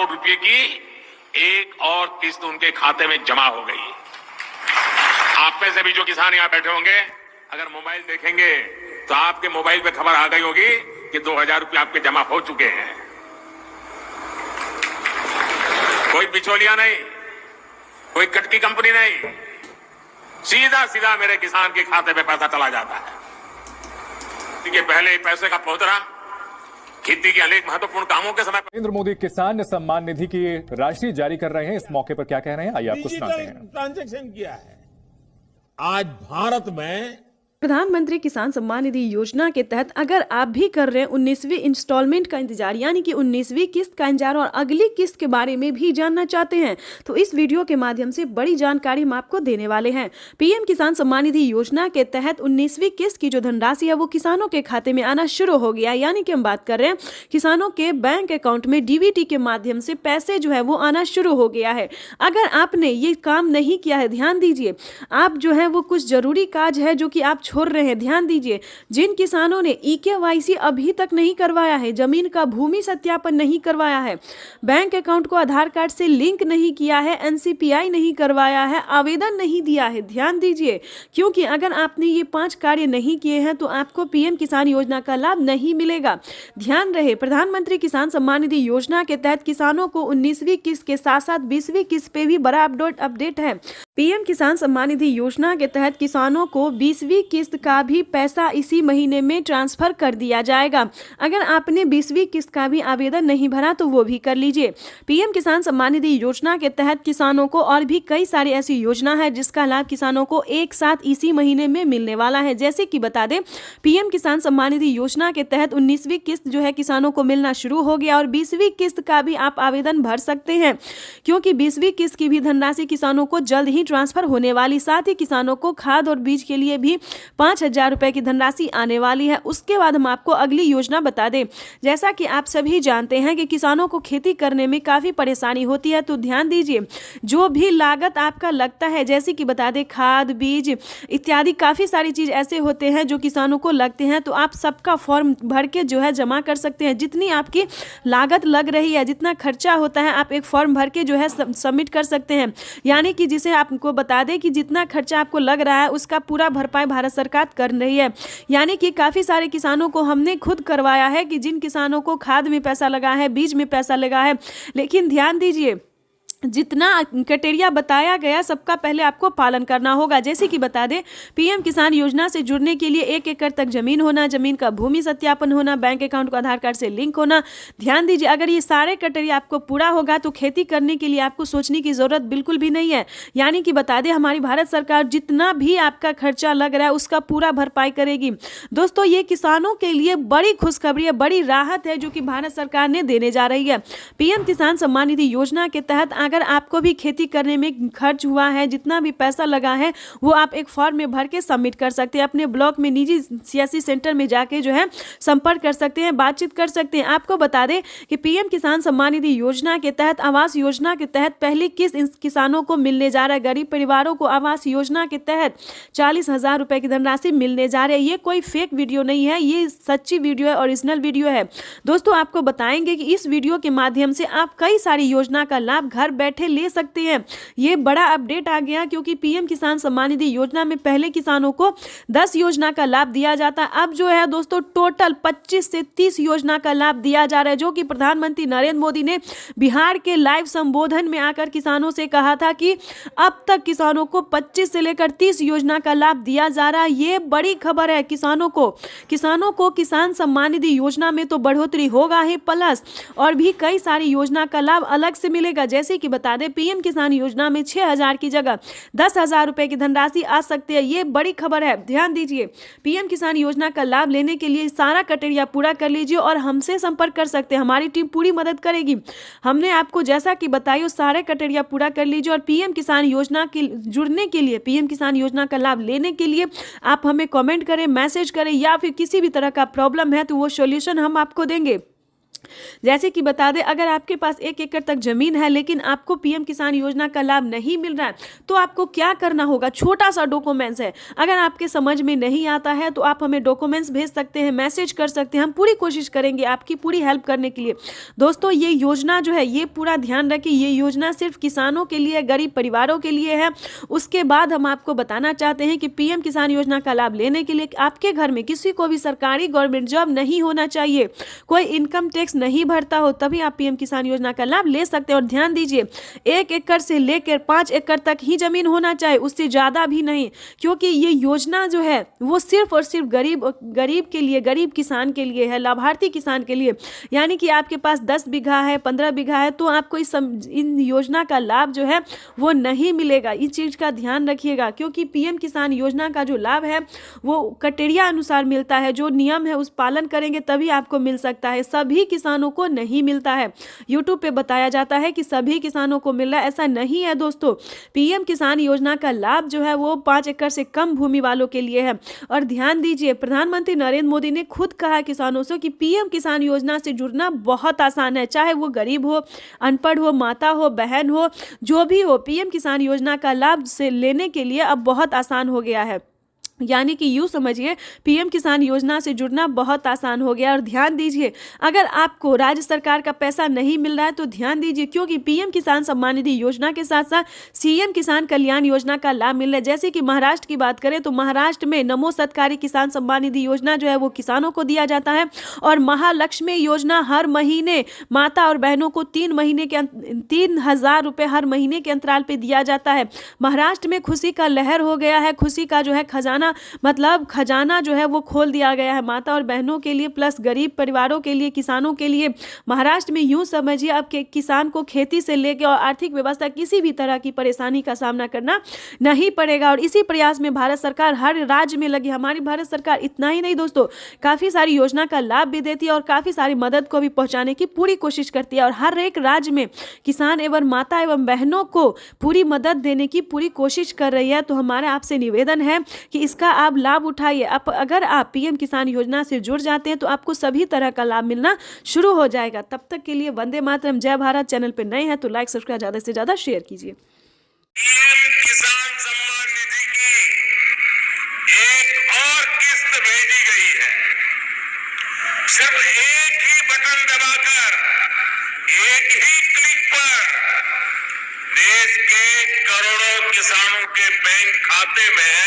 करोड़ रुपए की एक और किस्त उनके खाते में जमा हो गई। आप में से भी जो किसान यहां बैठे होंगे, अगर मोबाइल देखेंगे तो आपके मोबाइल पे खबर आ गई होगी कि 2000 रुपये आपके जमा हो चुके हैं। कोई बिचौलिया नहीं, कोई कटकी कंपनी नहीं, सीधा सीधा मेरे किसान के खाते में पैसा चला जाता है। कि पहले पैसे का पहुंचना खेती के अनेक महत्वपूर्ण कामों के समय। नरेंद्र मोदी किसान सम्मान निधि की राशि जारी कर रहे हैं। इस मौके पर क्या कह रहे हैं, आइए आपको सुनाते हैं। ट्रांजैक्शन किया है। आज भारत में प्रधानमंत्री किसान सम्मान निधि योजना के तहत अगर आप भी कर रहे हैं 19वीं इंस्टॉलमेंट का इंतजार, यानी कि 19वीं किस्त का इंतजार और अगली किस्त के बारे में भी जानना चाहते हैं, तो इस वीडियो के माध्यम से बड़ी जानकारी हम आपको देने वाले हैं। पीएम किसान सम्मान निधि योजना के तहत 19वीं किस्त की जो धनराशि है वो किसानों के खाते में आना शुरू हो गया, यानी कि हम बात कर रहे हैं किसानों के बैंक अकाउंट में डीबीटी के माध्यम से पैसे जो है वो आना शुरू हो गया है। अगर आपने ये काम नहीं किया है, ध्यान दीजिए, आप जो है वो कुछ जरूरी काज है जो कि आप छोड़ रहे हैं, ध्यान दीजिए। जिन किसानों ने ईकेवाईसी अभी तक नहीं करवाया है, जमीन का भूमि सत्यापन नहीं करवाया है, बैंक अकाउंट को आधार कार्ड से लिंक नहीं किया है, एनसीपीआई नहीं करवाया है, आवेदन नहीं दिया है, ध्यान दीजिए, क्योंकि अगर आपने ये 5 कार्य नहीं किए हैं तो आपको पीएम किसान योजना का लाभ नहीं मिलेगा। ध्यान रहे, प्रधानमंत्री किसान सम्मान निधि योजना के तहत किसानों को 19वीं किस्त के साथ साथ 20वीं किस्त पे भी बड़ा अपडेट है। पीएम किसान सम्मान निधि योजना के तहत किसानों को 20वीं किस्त का भी पैसा इसी महीने में ट्रांसफर कर दिया जाएगा। अगर आपने 20वीं किस्त का भी आवेदन नहीं भरा तो वो भी कर लीजिए। पीएम किसान सम्मान निधि योजना के तहत किसानों को और भी कई सारी ऐसी योजना है जिसका लाभ किसानों को एक साथ इसी महीने में मिलने वाला है। जैसे कि बता दें, पीएम किसान सम्मान निधि योजना के तहत 19वीं किस्त जो है किसानों को मिलना शुरू हो गया और 20वीं किस्त का भी आप आवेदन भर सकते हैं, क्योंकि 20वीं किस्त की भी धनराशि किसानों को जल्द ही ट्रांसफर होने वाली। साथ ही किसानों को खाद और बीज के लिए भी 5000 रुपए की धनराशि आने वाली है। उसके बाद हम आपको अगली योजना बता दें। जैसा कि आप सभी जानते हैं कि किसानों को खेती करने में काफी परेशानी होती है, तो ध्यान दीजिए, जो भी लागत आपका लगता है, जैसे कि बता दें खाद बीज इत्यादि काफी सारी चीज ऐसे होते हैं जो किसानों को लगते हैं, तो आप सबका फॉर्म भर के जो है जमा कर सकते हैं। जितनी आपकी लागत लग रही है, जितना खर्चा होता है, आप एक फॉर्म भर के जो है सबमिट कर सकते हैं। यानी कि जिसे आपको बता दें कि जितना खर्चा आपको लग रहा है उसका पूरा भरपाई भारत सरकार कर रही है। यानी कि काफी सारे किसानों को हमने खुद करवाया है कि जिन किसानों को खाद में पैसा लगा है, बीज में पैसा लगा है, लेकिन ध्यान दीजिए, जितना क्राइटेरिया बताया गया सबका पहले आपको पालन करना होगा। जैसे कि बता दें, पीएम किसान योजना से जुड़ने के लिए 1 एकड़ तक जमीन होना, जमीन का भूमि सत्यापन होना, बैंक अकाउंट को आधार कार्ड से लिंक होना। ध्यान दीजिए, अगर ये सारे क्राइटेरिया आपको पूरा होगा तो खेती करने के लिए आपको सोचने की जरूरत बिल्कुल भी नहीं है। यानी कि बता दें, हमारी भारत सरकार जितना भी आपका खर्चा लग रहा है उसका पूरा भरपाई करेगी। दोस्तों, ये किसानों के लिए बड़ी खुशखबरी है, बड़ी राहत है जो कि भारत सरकार ने देने जा रही है। पीएम किसान सम्मान निधि योजना के तहत अगर आपको भी खेती करने में खर्च हुआ है, जितना भी पैसा लगा है वो आप एक फॉर्म में भर के सबमिट कर सकते हैं। अपने ब्लॉक में निजी सीएससी सेंटर में जाके जो है संपर्क कर सकते हैं, बातचीत कर सकते हैं। आपको बता दें कि पीएम किसान सम्मान निधि योजना के तहत आवास योजना के तहत पहली किस्त किसानों को मिलने जा रहा है। गरीब परिवारों को आवास योजना के तहत 40,000 रुपए की धनराशि मिलने जा रही है। ये कोई फेक वीडियो नहीं है, ये सच्ची वीडियो है, ओरिजिनल वीडियो है। दोस्तों, आपको बताएंगे कि इस वीडियो के माध्यम से आप कई सारी योजना का लाभ घर बैठे ले सकते हैं। ये बड़ा अपडेट आ गया, क्योंकि पीएम किसान सम्मान निधि योजना में पहले किसानों को 10 योजना का लाभ दिया जाता, अब जो है दोस्तों टोटल 25 से 30 योजना का लाभ दिया जा रहा है, जो कि प्रधानमंत्री नरेंद्र मोदी ने बिहार के लाइव संबोधन में आकर किसानों से कहा था कि अब तक किसानों को 25 से लेकर 30 योजना का लाभ दिया जा रहा है। ये बड़ी खबर है किसानों को किसान सम्मान निधि योजना में तो बढ़ोतरी होगा ही, प्लस और भी कई सारी योजना का लाभ अलग से मिलेगा। जैसे कि बता दें, पीएम किसान योजना में 6,000 की जगह 10,000 रुपए की धनराशि आ सकती है। ये बड़ी खबर है, ध्यान दीजिए। पीएम किसान योजना का लाभ लेने के लिए सारा क्राइटेरिया पूरा कर लीजिए और हमसे संपर्क कर सकते हैं, हमारी टीम पूरी मदद करेगी। हमने आपको जैसा कि बताया सारे क्राइटेरिया पूरा कर लीजिए और पीएम किसान योजना के जुड़ने के लिए, पीएम किसान योजना का लाभ लेने के लिए आप हमें कमेंट करें, मैसेज करें, या फिर किसी भी तरह का प्रॉब्लम है तो वो सॉल्यूशन हम आपको देंगे। जैसे कि बता दें, अगर आपके पास 1 एकड़ तक जमीन है लेकिन आपको पीएम किसान योजना का लाभ नहीं मिल रहा है तो आपको क्या करना होगा। छोटा सा डॉक्यूमेंट्स है, अगर आपके समझ में नहीं आता है तो आप हमें डॉक्यूमेंट्स भेज सकते हैं, मैसेज कर सकते हैं, हम पूरी कोशिश करेंगे आपकी पूरी हेल्प करने के लिए। दोस्तों ये योजना जो है, ये पूरा ध्यान रखिए, ये योजना सिर्फ किसानों के लिए, गरीब परिवारों के लिए है। उसके बाद हम आपको बताना चाहते हैं कि पीएम किसान योजना का लाभ लेने के लिए आपके घर में किसी को भी सरकारी गवर्नमेंट जॉब नहीं होना चाहिए, कोई इनकम टैक्स नहीं भरता हो, तभी आप पीएम किसान योजना का लाभ ले सकते हैं। और ध्यान दीजिए, 1 एकड़ से लेकर 5 एकड़ तक ही जमीन होना चाहिए, उससे ज्यादा भी नहीं, क्योंकि ये योजना जो है वो सिर्फ और सिर्फ गरीब के लिए, गरीब किसान के लिए है, लाभार्थी किसान के लिए। यानी कि आपके पास 10 बीघा है, 15 बीघा है तो आपको इन योजना का लाभ जो है वो नहीं मिलेगा। इस चीज का ध्यान रखिएगा, क्योंकि पीएम किसान योजना का जो लाभ है वो क्राइटेरिया अनुसार मिलता है, जो नियम है उस पालन करेंगे तभी आपको मिल सकता है, सभी किसानों को नहीं मिलता है। यूट्यूब पे बताया जाता है कि सभी किसानों को मिल रहा है, ऐसा नहीं है दोस्तों। पीएम किसान योजना का लाभ जो है वो 5 एकड़ से कम भूमि वालों के लिए है। और ध्यान दीजिए, प्रधानमंत्री नरेंद्र मोदी ने खुद कहा किसानों से कि पीएम किसान योजना से जुड़ना बहुत आसान है, चाहे वो गरीब हो, अनपढ़ हो, माता हो, बहन हो, जो भी हो, पीएम किसान योजना का लाभ से लेने के लिए अब बहुत आसान हो गया है। यानी कि यूँ समझिए, पीएम किसान योजना से जुड़ना बहुत आसान हो गया। और ध्यान दीजिए, अगर आपको राज्य सरकार का पैसा नहीं मिल रहा है तो ध्यान दीजिए, क्योंकि पीएम किसान सम्मान निधि योजना के साथ साथ सीएम किसान कल्याण योजना का लाभ मिल रहा है। जैसे कि महाराष्ट्र की बात करें तो महाराष्ट्र में नमो सत्कारी किसान सम्मान निधि योजना जो है वो किसानों को दिया जाता है, और महालक्ष्मी योजना हर महीने माता और बहनों को 3,000 रुपये हर महीने के अंतराल पर दिया जाता है। महाराष्ट्र में खुशी का लहर हो गया है, खुशी का जो है खजाना जो है वो खोल दिया गया है माता और बहनों के लिए, प्लस गरीब परिवारों के लिए, किसानों के लिए। महाराष्ट्र में यूं समझिए, अब के किसान को खेती से लेकर और आर्थिक व्यवस्था किसी भी तरह की परेशानी का सामना करना नहीं पड़ेगा। और इसी प्रयास में भारत सरकार हर राज्य में लगी। हमारी भारत सरकार इतना ही नहीं दोस्तों, काफी सारी योजना का लाभ भी देती है और काफी सारी मदद को भी पहुंचाने की पूरी कोशिश करती है। और हर एक राज्य में किसान एवं माता एवं बहनों को पूरी मदद देने की पूरी कोशिश कर रही है। तो हमारा आपसे निवेदन है कि इसका आप लाभ उठाइए। अगर आप पीएम किसान योजना से जुड़ जाते हैं तो आपको सभी तरह का लाभ मिलना शुरू हो जाएगा। तब तक के लिए वंदे मातरम, जय भारत। चैनल पे नए हैं तो लाइक सब्सक्राइब ज्यादा से ज्यादा शेयर कीजिए। पीएम किसान सम्मान निधि की एक और किस्त भेजी गई है। सिर्फ एक ही बटन दबाकर, एक ही क्लिक पर देश के करोड़ों किसानों के बैंक खाते में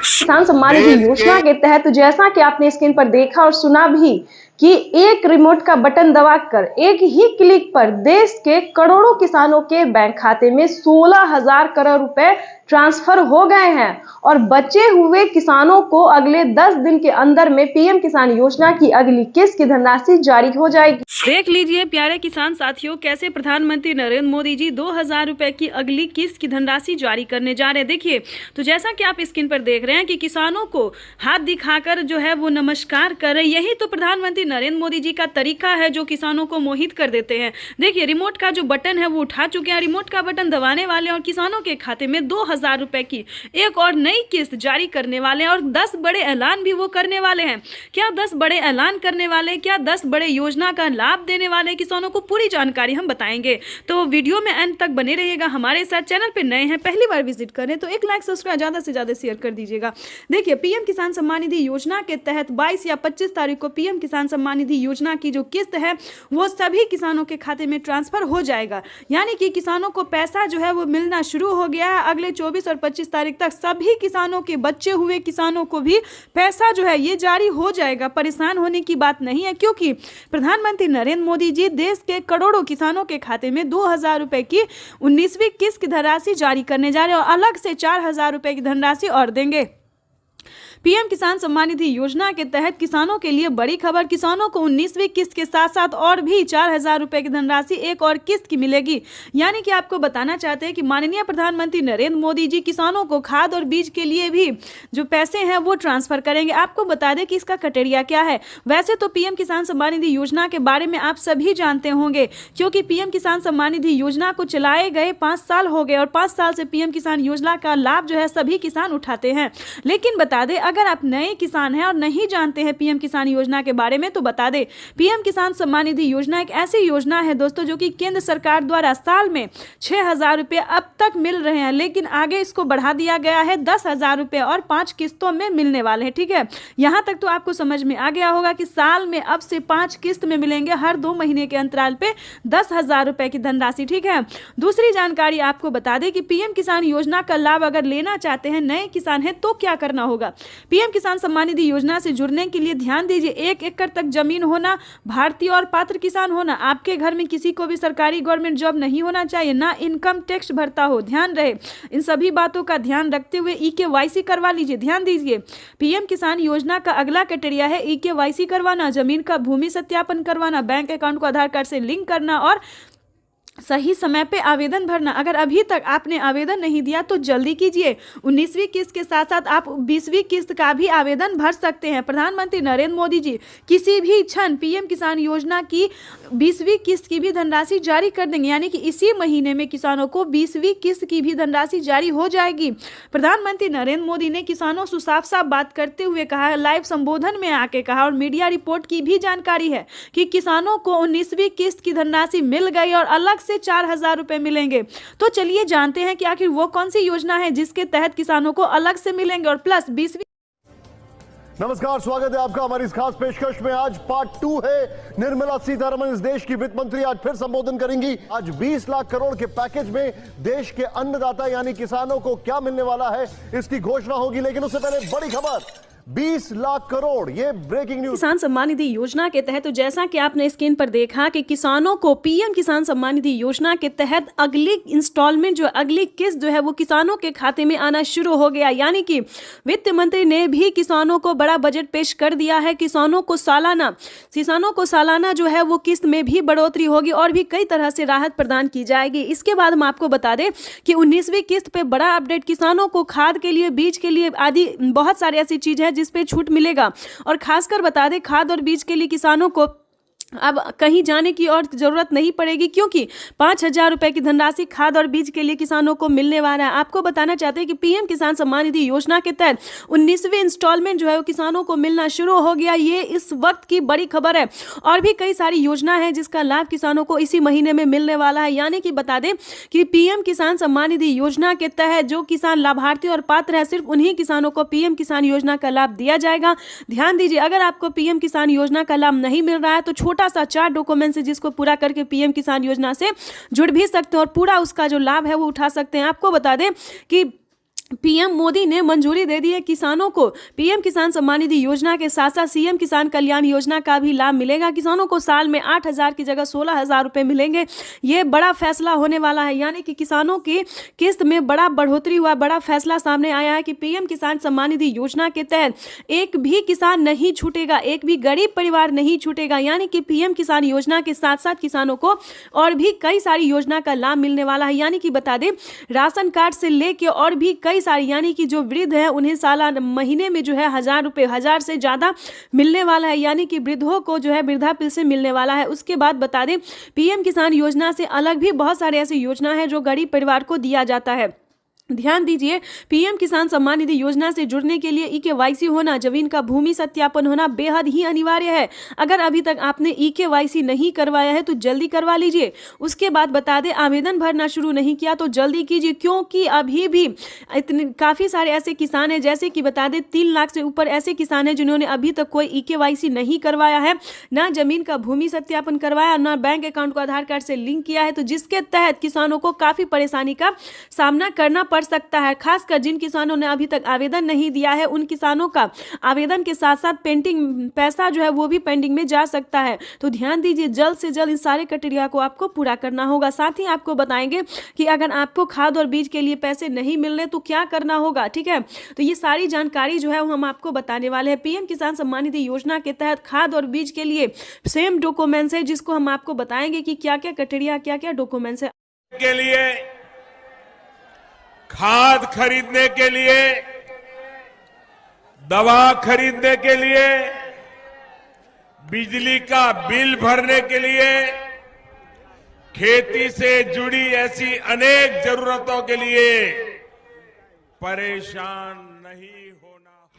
किसान सम्मान निधि योजना के तहत जैसा कि आपने स्क्रीन पर देखा और सुना भी कि एक रिमोट का बटन दबाकर एक ही क्लिक पर देश के करोड़ों किसानों के बैंक खाते में 16,000 करोड़ रुपए ट्रांसफर हो गए हैं और बचे हुए किसानों को अगले 10 दिन के अंदर में पीएम किसान योजना की अगली किस्त की धनराशि जारी हो जाएगी। देख लीजिए प्यारे किसान साथियों, कैसे प्रधानमंत्री नरेंद्र मोदी जी 2,000 रुपए की अगली किस्त की धनराशि जारी करने जा रहे हैं। देखिए, तो जैसा कि आप स्क्रीन पर देख रहे हैं कि किसानों को हाथ दिखाकर जो है वो नमस्कार कर रहे हैं। यही तो प्रधानमंत्री नरेंद्र मोदी जी का तरीका है जो किसानों को मोहित कर देते हैं। देखिए, रिमोट का जो बटन है वो उठा चुके हैं, रिमोट का बटन दबाने वाले और किसानों के खाते में 2,000 रुपए की एक और नई किस्त जारी करने वाले हैं। और 10 बड़े ऐलान भी वो करने वाले हैं। क्या 10 बड़े ऐलान करने वाले, क्या 10 बड़े योजना का लाभ देने वाले किसानों को, पूरी जानकारी हम बताएंगे। तो वीडियो में अंत तक बने रहिएगा हमारे साथ। चैनल पे नए हैं, पहली बार विजिट करें तो एक लाइक सब्सक्राइब ज्यादा से ज्यादा शेयर कर दीजिएगा। देखिए, पीएम किसान सम्मान निधि योजना के तहत 22 या 25 तारीख को पीएम किसान सम्मान निधि योजना की जो किस्त है वो सभी किसानों के खाते में ट्रांसफर हो जाएगा। यानी कि किसानों को पैसा जो है वो मिलना शुरू हो गया है। अगले 24 और 25 तारीख तक सभी किसानों के, बचे हुए किसानों को भी पैसा जो है ये जारी हो जाएगा। परेशान होने की बात नहीं है, क्योंकि प्रधानमंत्री नरेंद्र मोदी जी देश के करोड़ों किसानों के खाते में 2,000 रुपए की 19वीं किस्त की धनराशि जारी करने जा रहे हैं और अलग से 4,000 रुपए की धनराशि और देंगे। पीएम किसान सम्मान निधि योजना के तहत किसानों के लिए बड़ी खबर, किसानों को 19वीं किस्त के साथ साथ और भी 4,000 रुपए की धनराशि एक और किस्त की मिलेगी। यानी कि आपको बताना चाहते हैं कि माननीय प्रधानमंत्री नरेंद्र मोदी जी किसानों को खाद और बीज के लिए भी जो पैसे हैं वो ट्रांसफर करेंगे। आपको बता दें कि इसका क्राइटेरिया क्या है। वैसे तो पीएम किसान सम्मान निधि योजना के बारे में आप सभी जानते होंगे, क्योंकि पीएम किसान सम्मान निधि योजना को चलाए गए 5 साल हो गए और 5 साल से पीएम किसान योजना का लाभ जो है सभी किसान उठाते हैं। लेकिन बता दें, अगर आप नए किसान हैं और नहीं जानते हैं पीएम किसान योजना के बारे में तो बता दें, पीएम किसान सम्मान निधि योजना एक ऐसी योजना है दोस्तों जो कि केंद्र सरकार द्वारा साल में 6,000 रुपये अब तक मिल रहे हैं, लेकिन आगे इसको बढ़ा दिया गया है 10,000 रुपये और 5 किस्तों में मिलने वाले हैं। ठीक है, यहाँ तक तो आपको समझ में आ गया होगा कि साल में अब से 5 किस्त में मिलेंगे, हर 2 महीने के अंतराल पे 10,000 रुपये की धनराशि। ठीक है, दूसरी जानकारी आपको बता दें कि पीएम किसान योजना का लाभ अगर लेना चाहते हैं, नए किसान हैं, तो क्या करना होगा। पीएम किसान सम्मान निधि योजना से जुड़ने के लिए ध्यान दीजिए, 1 एकड़ तक जमीन होना, भारतीय और पात्र किसान होना, आपके घर में किसी को भी सरकारी गवर्नमेंट जॉब नहीं होना चाहिए, ना इनकम टैक्स भरता हो। ध्यान रहे, इन सभी बातों का ध्यान रखते हुए EKYC करवा लीजिए। ध्यान दीजिए, पीएम किसान योजना का अगला क्राइटेरिया है EKYC करवाना, जमीन का भूमि सत्यापन करवाना, बैंक अकाउंट को आधार कार्ड से लिंक करना और सही समय पे आवेदन भरना। अगर अभी तक आपने आवेदन नहीं दिया तो जल्दी कीजिए। 19वीं किस्त के साथ साथ आप 20वीं किस्त का भी आवेदन भर सकते हैं। प्रधानमंत्री नरेंद्र मोदी जी किसी भी क्षण पीएम किसान योजना की 20वीं किस्त की भी धनराशि जारी कर देंगे, यानी कि इसी महीने में किसानों को 20वीं किस्त की भी धनराशि जारी हो जाएगी। प्रधानमंत्री नरेंद्र मोदी ने किसानों से साफ साफ बात करते हुए कहा, लाइव संबोधन में आके कहा और मीडिया रिपोर्ट की भी जानकारी है कि किसानों को 19वीं किस्त की धनराशि मिल गई और अलग से 4,000 रुपए मिलेंगे। तो चलिए जानते हैं कि आखिर वो कौन सी योजना है जिसके तहत किसानों को अलग से मिलेंगे और प्लस 20वीं। नमस्कार, स्वागत है आपका हमारी इस खास पेशकश में। आज पार्ट 2 है। निर्मला सीतारमण इस देश की वित्त मंत्री आज फिर संबोधन करेंगी। आज 20 लाख करोड़ के पैकेज में देश के अन्नदाता यानी किसानों को क्या मिलने वाला है, इसकी घोषणा होगी। लेकिन उससे पहले बड़ी खबर, 20 लाख करोड़, ये ब्रेकिंग न्यूज। किसान सम्मान निधि योजना के तहत तो जैसा कि आपने स्क्रीन पर देखा कि किसानों को पीएम किसान सम्मान निधि योजना के तहत अगली इंस्टॉलमेंट जो अगली किस्त जो है वो किसानों के खाते में आना शुरू हो गया। यानी कि वित्त मंत्री ने भी किसानों को बड़ा बजट पेश कर दिया है। किसानों को सालाना जो है वो किस्त में भी बढ़ोतरी होगी और भी कई तरह से राहत प्रदान की जाएगी। इसके बाद हम आपको बता दें कि 19वीं किस्त पे बड़ा अपडेट, किसानों को खाद के लिए, बीज के लिए आदि बहुत सारी ऐसी चीजें जिस पे छूट मिलेगा। और खासकर बता दें, खाद और बीज के लिए किसानों को अब कहीं जाने की और जरूरत नहीं पड़ेगी, क्योंकि 5,000 रुपए की धनराशि खाद और बीज के लिए किसानों को मिलने वाला है। आपको बताना चाहते हैं कि पीएम किसान सम्मान निधि योजना के तहत 19वीं इंस्टॉलमेंट जो है वो किसानों को मिलना शुरू हो गया। ये इस वक्त की बड़ी खबर है। और भी कई सारी योजना है जिसका लाभ किसानों को इसी महीने में मिलने वाला है। यानी कि बता दें कि पीएम किसान सम्मान निधि योजना के तहत जो किसान लाभार्थी और पात्र है, सिर्फ उन्हीं किसानों को पीएम किसान योजना का लाभ दिया जाएगा। ध्यान दीजिए, अगर आपको पीएम किसान योजना का लाभ नहीं मिल रहा है तो छोटा सा 4 डॉक्यूमेंट है जिसको पूरा करके पीएम किसान योजना से जुड़ भी सकते हैं और पूरा उसका जो लाभ है वो उठा सकते हैं। आपको बता दें कि पीएम मोदी ने मंजूरी दे दी है किसानों को पीएम किसान सम्मान निधि योजना के साथ साथ सीएम किसान कल्याण योजना का भी लाभ मिलेगा। किसानों को साल में 8,000 की जगह 16,000 रुपए मिलेंगे। ये बड़ा फैसला होने वाला है, यानी कि किसानों की किस्त में बड़ा बढ़ोतरी हुआ, बड़ा फैसला सामने आया है कि पीएम किसान सम्मान निधि योजना के तहत एक भी किसान नहीं छूटेगा, एक भी गरीब परिवार नहीं छूटेगा। यानी कि पीएम किसान योजना के साथ साथ किसानों को और भी कई सारी योजना का लाभ मिलने वाला है। यानी कि बता दें, राशन कार्ड से लेके और भी कई सारी, यानी कि जो वृद्ध हैं उन्हें सालाना महीने में जो है 1,000 रुपए, 1,000 से ज्यादा मिलने वाला है। यानी कि वृद्धों को जो है वृद्धा पेंशन मिलने वाला है। उसके बाद बता दें, पीएम किसान योजना से अलग भी बहुत सारे ऐसी योजना है जो गरीब परिवार को दिया जाता है। ध्यान दीजिए, पीएम किसान सम्मान निधि योजना से जुड़ने के लिए EKYC होना, जमीन का भूमि सत्यापन होना बेहद ही अनिवार्य है। अगर अभी तक आपने EKYC नहीं करवाया है तो जल्दी करवा लीजिए। उसके बाद बता दें, आवेदन भरना शुरू नहीं किया तो जल्दी कीजिए, क्योंकि अभी भी इतने काफ़ी सारे ऐसे किसान हैं, जैसे कि बता दें 3 लाख से ऊपर ऐसे किसान हैं जिन्होंने अभी तक कोई EKYC नहीं करवाया है, ना जमीन का भूमि सत्यापन करवाया, ना बैंक अकाउंट को आधार कार्ड से लिंक किया है। तो जिसके तहत किसानों को काफ़ी परेशानी का सामना करना पड़ सकता है। खासकर जिन किसानों ने अभी तक आवेदन नहीं दिया है, उन किसानों का आवेदन के साथ साथ पेंडिंग पैसा जो है वो भी पेंडिंग में जा सकता है। तो ध्यान दीजिए, जल्द से जल्द इन सारे क्राइटेरिया को आपको पूरा करना होगा। साथ ही आपको बताएंगे कि अगर आपको खाद और बीज के लिए पैसे नहीं मिल रहे तो क्या करना होगा। ठीक है, तो ये सारी जानकारी जो है वो हम आपको बताने वाले हैं। पीएम किसान सम्मान निधि योजना के तहत खाद और बीज के लिए सेम डॉक्यूमेंट्स है, जिसको हम आपको बताएंगे कि क्या क्या क्राइटेरिया, क्या क्या डॉक्यूमेंट्स है। के लिए खाद खरीदने के लिए, दवा खरीदने के लिए, बिजली का बिल भरने के लिए, खेती से जुड़ी ऐसी अनेक जरूरतों के लिए परेशान नहीं होना।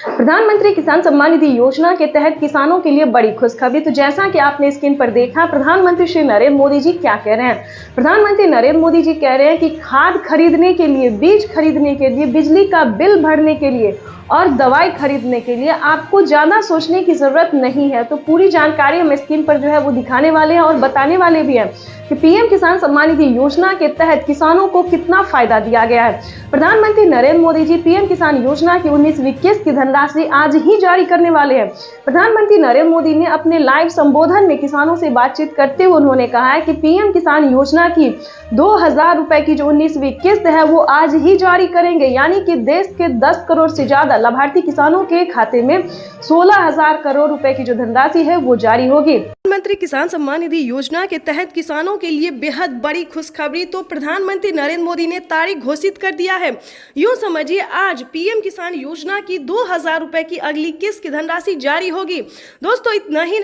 प्रधानमंत्री किसान सम्मान निधि योजना के तहत किसानों के लिए बड़ी खुशखबरी। तो जैसा कि आपने स्क्रीन पर देखा, प्रधानमंत्री श्री नरेंद्र मोदी जी क्या कह रहे हैं। प्रधानमंत्री नरेंद्र मोदी जी कह रहे हैं कि खाद खरीदने के लिए, बीज खरीदने के लिए, बिजली का बिल भरने के लिए और दवाई खरीदने के लिए आपको ज्यादा सोचने की जरूरत नहीं है। तो पूरी जानकारी हम स्क्रीन पर जो है वो दिखाने वाले हैं और बताने वाले भी हैं कि पीएम किसान सम्मान निधि योजना के तहत किसानों को कितना फायदा दिया गया है। प्रधानमंत्री नरेंद्र मोदी जी पीएम किसान योजना की 19वीं किस्त की धनराशि आज ही जारी करने वाले हैं। प्रधानमंत्री नरेंद्र मोदी ने अपने लाइव संबोधन में किसानों से बातचीत करते हुए उन्होंने कहा है कि पीएम किसान योजना की 2000 रुपए की जो 19वीं किस्त है वो आज ही जारी करेंगे, यानी कि देश के 10 करोड़ से ज्यादा लाभार्थी किसानों के खाते में 16,000 करोड़ रुपए की जो धनराशि है वो जारी होगी। प्रधानमंत्री किसान सम्मान निधि योजना के तहत किसानों के लिए बेहद बड़ी खुशखबरी। तो प्रधानमंत्री नरेंद्र मोदी ने तारीख घोषित कर दिया है। यूं समझिए आज पीएम किसान योजना की 2000 रुपए की अगली किस्त की धनराशि जारी होगी। दोस्तों इतना ही